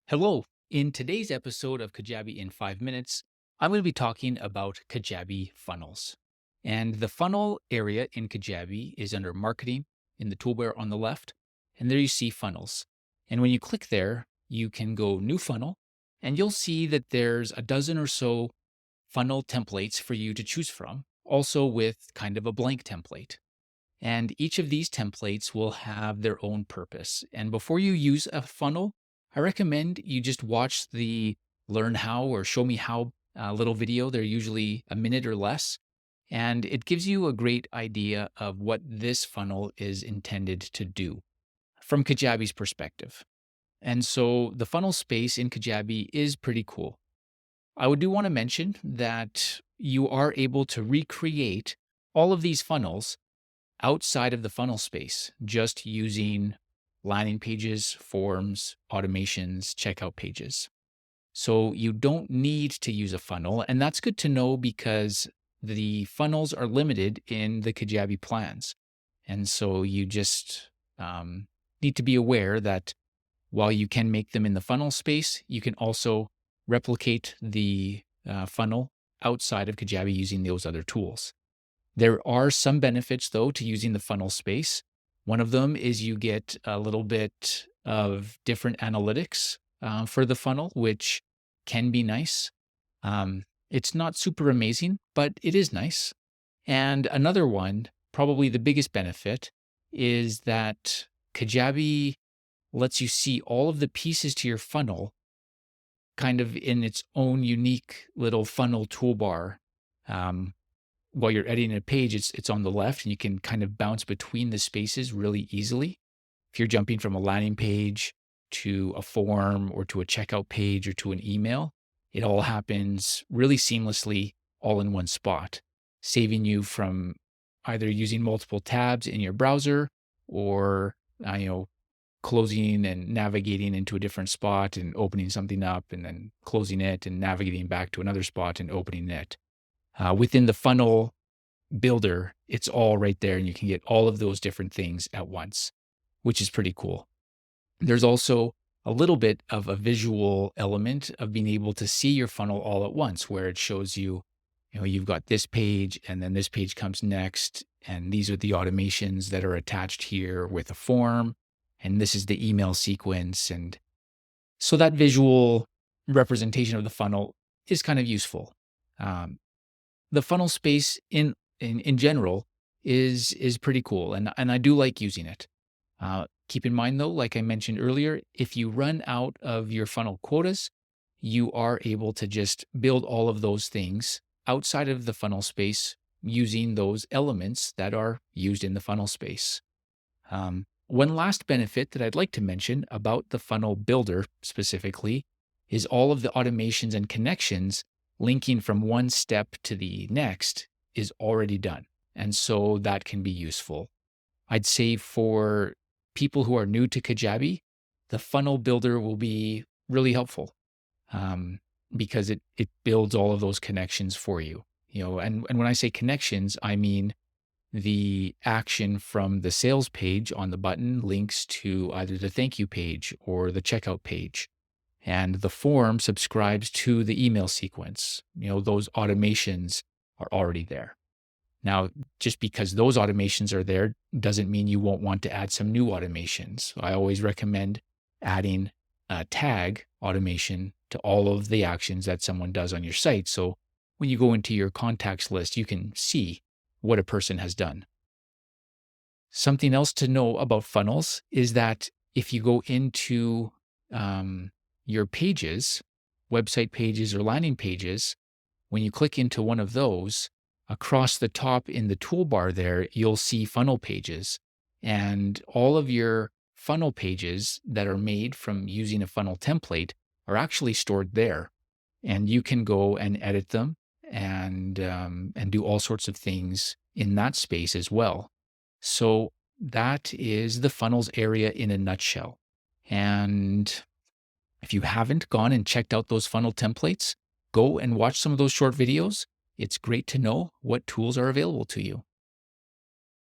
Hello. In today's episode of Kajabi in 5 minutes, I'm going to be talking about Kajabi funnels. And the funnel area in Kajabi is under marketing in the toolbar on the left. And there you see funnels. And when you click there, you can go new funnel and you'll see that there's a dozen or so funnel templates for you to choose from, also with kind of a blank template. And each of these templates will have their own purpose. And before you use a funnel, I recommend you just watch the learn how or show me how little video. They're usually a minute or less. And it gives you a great idea of what this funnel is intended to do from Kajabi's perspective. And so the funnel space in Kajabi is pretty cool. I do want to mention that you are able to recreate all of these funnels outside of the funnel space, just using landing pages, forms, automations, checkout pages. So you don't need to use a funnel. And that's good to know because the funnels are limited in the Kajabi plans. And so you just need to be aware that while you can make them in the funnel space, you can also replicate the funnel outside of Kajabi using those other tools. There are some benefits, though, to using the funnel space. One of them is you get a little bit of different analytics for the funnel, which can be nice. It's not super amazing, but it is nice. And another one, probably the biggest benefit, is that Kajabi lets you see all of the pieces to your funnel kind of in its own unique little funnel toolbar. While you're editing a page, it's on the left and you can kind of bounce between the spaces really easily. If you're jumping from a landing page to a form or to a checkout page or to an email, it all happens really seamlessly all in one spot, saving you from either using multiple tabs in your browser or closing and navigating into a different spot and opening something up and then closing it and navigating back to another spot and opening it. Within the funnel builder, it's all right there and you can get all of those different things at once, which is pretty cool. There's also a little bit of a visual element of being able to see your funnel all at once, where it shows you, you've got this page and then this page comes next. And these are the automations that are attached here with a form. And this is the email sequence. And so that visual representation of the funnel is kind of useful. The funnel space in general is pretty cool, and I do like using it. Keep in mind though, like I mentioned earlier, if you run out of your funnel quotas, you are able to just build all of those things outside of the funnel space using those elements that are used in the funnel space. One last benefit that I'd like to mention about the funnel builder specifically is all of the automations and connections linking from one step to the next is already done. And so that can be useful. I'd say for people who are new to Kajabi, the funnel builder will be really helpful because it builds all of those connections for you. And when I say connections, I mean the action from the sales page on the button links to either the thank you page or the checkout page. And the form subscribes to the email sequence. Those automations are already there. Now, just because those automations are there doesn't mean you won't want to add some new automations. I always recommend adding a tag automation to all of the actions that someone does on your site. So when you go into your contacts list, you can see what a person has done. Something else to know about funnels is that if you go into your pages, website pages or landing pages, when you click into one of those, across the top in the toolbar there, you'll see funnel pages. And all of your funnel pages that are made from using a funnel template are actually stored there. And you can go and edit them and do all sorts of things in that space as well. So that is the funnels area in a nutshell. And if you haven't gone and checked out those funnel templates, go and watch some of those short videos. It's great to know what tools are available to you.